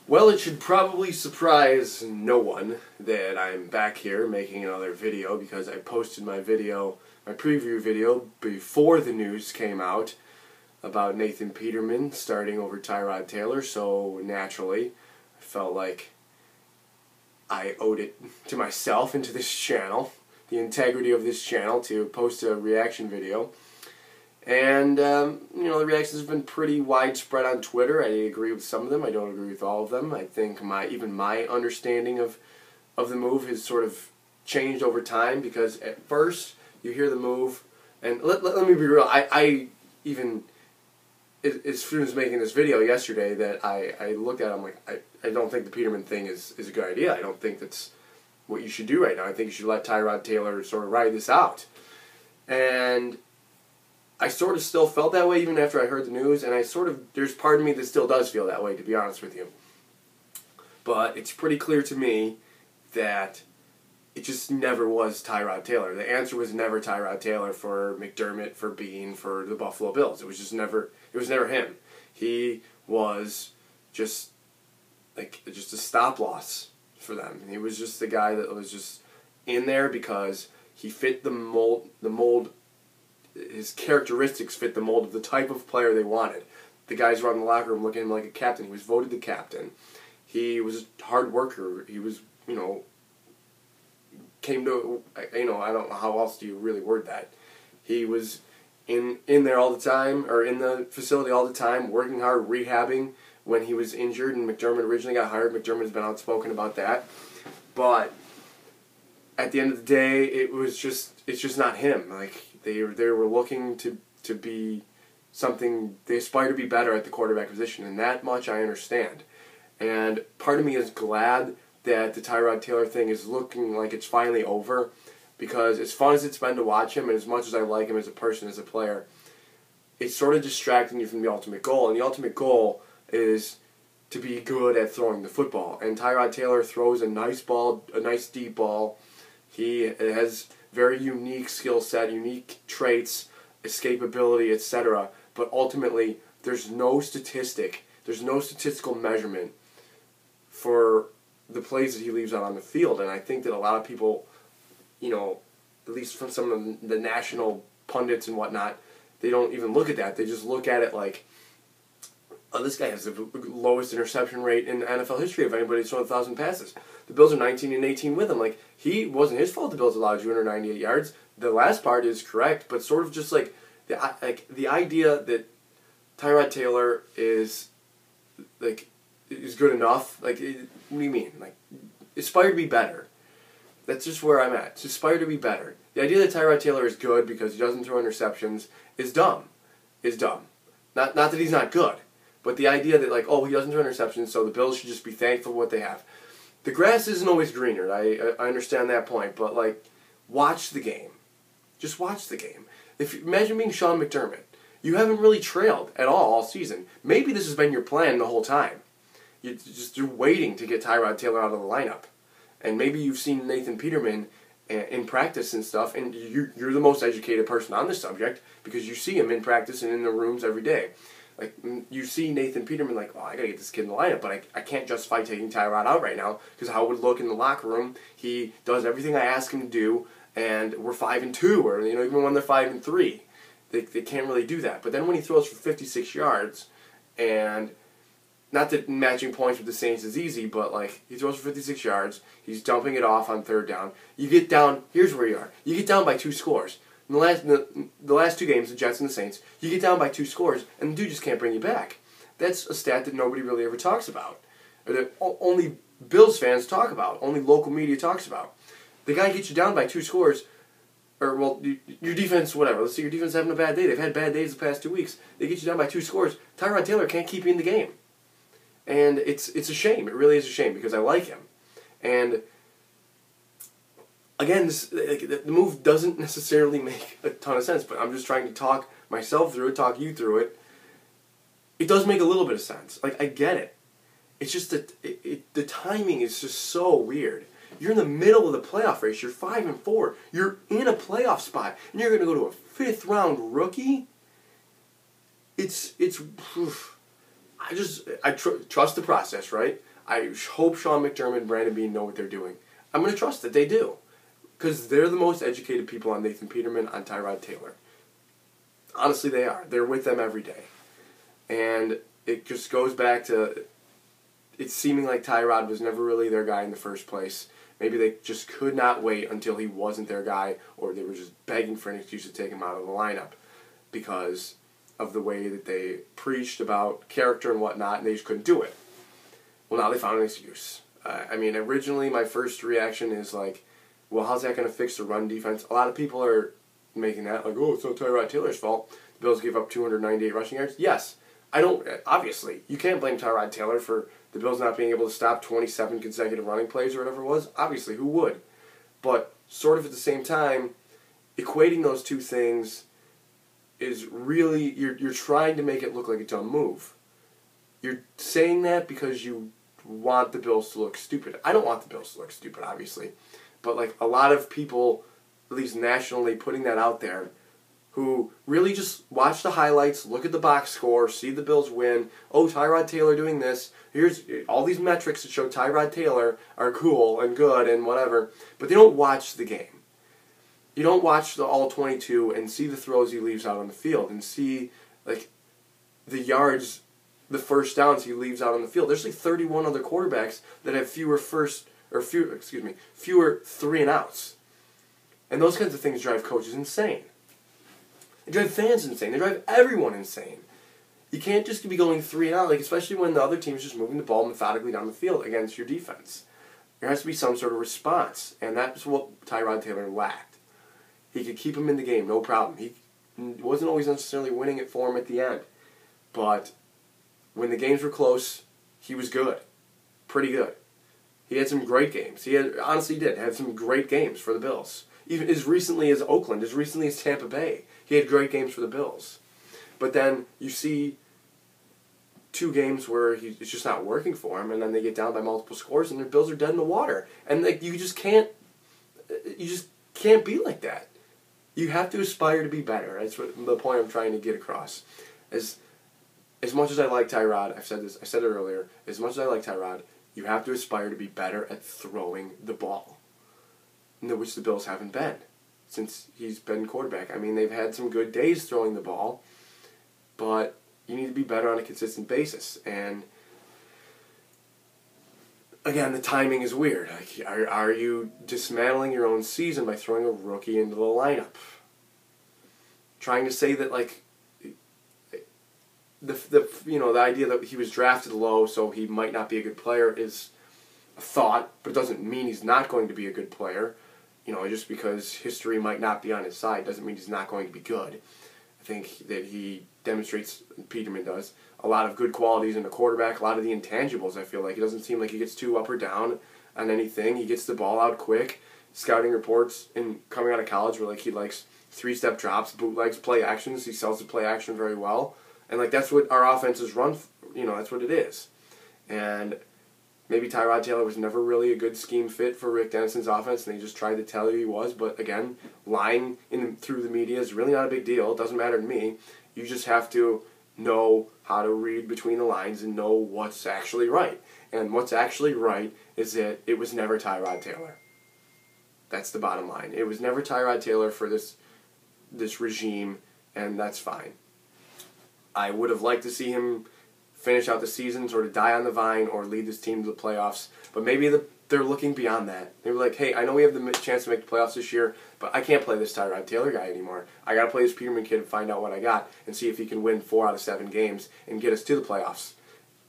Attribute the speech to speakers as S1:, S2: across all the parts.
S1: Well, it should probably surprise no one that I'm back here making another video because I posted my preview video before the news came out about Nathan Peterman starting over Tyrod Taylor, so naturally I felt like I owed it to myself and to this channel, the integrity of this channel, to post a reaction video. And, the reactions have been pretty widespread on Twitter. I agree with some of them. I don't agree with all of them. I think even my understanding of the move has sort of changed over time, because at first you hear the move, and let me be real, I even, as soon as making this video yesterday, that I looked at it, I'm like, I don't think the Peterman thing is a good idea. I don't think that's what you should do right now. I think you should let Tyrod Taylor sort of ride this out. And I sort of still felt that way even after I heard the news, and there's part of me that still does feel that way, to be honest with you. But it's pretty clear to me that it just never was Tyrod Taylor. The answer was never Tyrod Taylor for McDermott, for Bean, for the Buffalo Bills. It was never him. He was just a stop loss for them. And he was just the guy that was just in there because he fit the mold. His characteristics fit the mold of the type of player they wanted. The guys around the locker room looking at him like a captain. He was voted the captain. He was a hard worker. He was, I don't know how else do you really word that. He was in there all the time, or in the facility all the time, working hard, rehabbing when he was injured, and McDermott originally got hired. McDermott has been outspoken about that. But at the end of the day, it's just not him. Like, they were looking to be something. They aspire to be better at the quarterback position, and that much I understand. And part of me is glad that the Tyrod Taylor thing is looking like it's finally over, because as fun as it's been to watch him, and as much as I like him as a person, as a player, it's sort of distracting you from the ultimate goal. And the ultimate goal is to be good at throwing the football. And Tyrod Taylor throws a nice ball, a nice deep ball. He has very unique skill set, unique traits, escapability, etc. But ultimately, there's no statistical measurement for the plays that he leaves out on the field. And I think that a lot of people, at least from some of the national pundits and whatnot, they don't even look at that. They just look at it like, oh, this guy has the lowest interception rate in NFL history of anybody thrown 1,000 passes. The Bills are 19-18 with him. Like, it wasn't his fault the Bills allowed 298 yards. The last part is correct, but sort of just like the idea that Tyrod Taylor is good enough. Like, what do you mean? Like, aspire to be better. That's just where I'm at. To aspire to be better. The idea that Tyrod Taylor is good because he doesn't throw interceptions is dumb. Not that he's not good. But the idea that, he doesn't throw interceptions, so the Bills should just be thankful for what they have. The grass isn't always greener. I understand that point, but, watch the game. Just watch the game. Imagine being Sean McDermott. You haven't really trailed at all season. Maybe this has been your plan the whole time. You're waiting to get Tyrod Taylor out of the lineup. And maybe you've seen Nathan Peterman in practice and stuff, and you're the most educated person on this subject because you see him in practice and in the rooms every day. Like, you see Nathan Peterman I got to get this kid in the lineup, but I can't justify taking Tyrod out right now because how it would look in the locker room. He does everything I ask him to do, and we're 5-2, or, even when they're 5-3. They can't really do that. But then when he throws for 56 yards, and not that matching points with the Saints is easy, but, he throws for 56 yards, he's dumping it off on third down. You get down, here's where you are. You get down by 2 scores. In the last 2 games, the Jets and the Saints, you get down by 2 scores, and the dude just can't bring you back. That's a stat that nobody really ever talks about, or that only Bills fans talk about, only local media talks about. The guy gets you down by 2 scores, or, your defense, whatever. Let's say your defense is having a bad day. They've had bad days the past 2 weeks. They get you down by 2 scores. Tyrod Taylor can't keep you in the game. And it's a shame. It really is a shame because I like him. And again, the move doesn't necessarily make a ton of sense, but I'm just trying to talk myself through it, talk you through it. It does make a little bit of sense. I get it. It's just that the timing is just so weird. You're in the middle of the playoff race. You're 5-4. You're in a playoff spot, and you're going to go to a 5th-round rookie? I trust the process, right? I hope Sean McDermott and Brandon Beane know what they're doing. I'm going to trust that they do. Because they're the most educated people on Nathan Peterman, on Tyrod Taylor. Honestly, they are. They're with them every day. And it just goes back to it seeming like Tyrod was never really their guy in the first place. Maybe they just could not wait until he wasn't their guy, or they were just begging for an excuse to take him out of the lineup because of the way that they preached about character and whatnot, and they just couldn't do it. Well, now they found an excuse. Originally my first reaction is like, well, how's that going to fix the run defense? A lot of people are making that like, oh, it's not Tyrod Taylor's fault. The Bills gave up 298 rushing yards. Yes, obviously, you can't blame Tyrod Taylor for the Bills not being able to stop 27 consecutive running plays or whatever it was. Obviously, who would? But sort of at the same time, equating those two things is really, you're trying to make it look like a dumb move. You're saying that because you want the Bills to look stupid. I don't want the Bills to look stupid, obviously. But like a lot of people, at least nationally, putting that out there, who really just watch the highlights, look at the box score, see the Bills win. Oh, Tyrod Taylor doing this. Here's all these metrics that show Tyrod Taylor are cool and good and whatever. But they don't watch the game. You don't watch the all 22 and see the throws he leaves out on the field and see like the yards, the first downs he leaves out on the field. There's like 31 other quarterbacks that have fewer 3 and outs. And those kinds of things drive coaches insane. They drive fans insane. They drive everyone insane. You can't just be going 3 and out, like especially when the other team's just moving the ball methodically down the field against your defense. There has to be some sort of response, and that's what Tyrod Taylor lacked. He could keep him in the game, no problem. He wasn't always necessarily winning it for him at the end, but when the games were close, he was good, pretty good. He had some great games. He honestly did have some great games for the Bills. Even as recently as Oakland, as recently as Tampa Bay, he had great games for the Bills. But then you see 2 games where it's just not working for him, and then they get down by multiple scores, and their Bills are dead in the water. And like you just can't be like that. You have to aspire to be better. That's the point I'm trying to get across. As much as I like Tyrod, I said it earlier. As much as I like Tyrod, you have to aspire to be better at throwing the ball, which the Bills haven't been since he's been quarterback. I mean, they've had some good days throwing the ball, but you need to be better on a consistent basis. And again, the timing is weird. Like, are you dismantling your own season by throwing a rookie into the lineup? Trying to say that like the idea that he was drafted low, so he might not be a good player is a thought, but it doesn't mean he's not going to be a good player. Just because history might not be on his side doesn't mean he's not going to be good. I think that he demonstrates, Peterman does, a lot of good qualities in a quarterback, a lot of the intangibles, I feel like. It doesn't seem like he gets too up or down on anything. He gets the ball out quick. Scouting reports coming out of college were like he likes 3-step drops, bootlegs, play actions. He sells the play action very well. And like that's what our offenses run, that's what it is. And maybe Tyrod Taylor was never really a good scheme fit for Rick Dennison's offense, and they just tried to tell you he was. But again, lying through the media is really not a big deal. It doesn't matter to me. You just have to know how to read between the lines and know what's actually right. And what's actually right is that it was never Tyrod Taylor. That's the bottom line. It was never Tyrod Taylor for this regime, and that's fine. I would have liked to see him finish out the season, sort of die on the vine, or lead this team to the playoffs. But maybe they're looking beyond that. They were like, hey, I know we have the chance to make the playoffs this year, but I can't play this Tyrod Taylor guy anymore. I got to play this Peterman kid and find out what I got and see if he can win 4 out of 7 games and get us to the playoffs.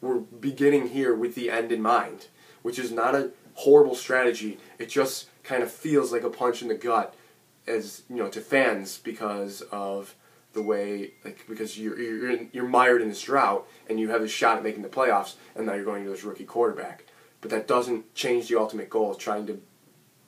S1: We're beginning here with the end in mind, which is not a horrible strategy. It just kind of feels like a punch in the gut as to fans because of the way, because you're mired in this drought and you have a shot at making the playoffs, and now you're going to this rookie quarterback. But that doesn't change the ultimate goal of trying to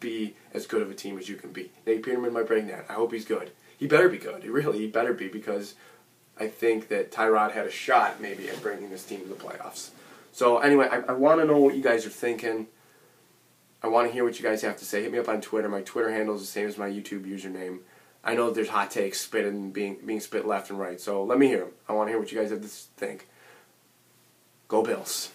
S1: be as good of a team as you can be. Nate Peterman might bring that. I hope he's good. He better be good. He better be, because I think that Tyrod had a shot maybe at bringing this team to the playoffs. So anyway, I want to know what you guys are thinking. I want to hear what you guys have to say. Hit me up on Twitter. My Twitter handle is the same as my YouTube username. I know there's hot takes being spit left and right, so let me hear them. I want to hear what you guys have to think. Go Bills.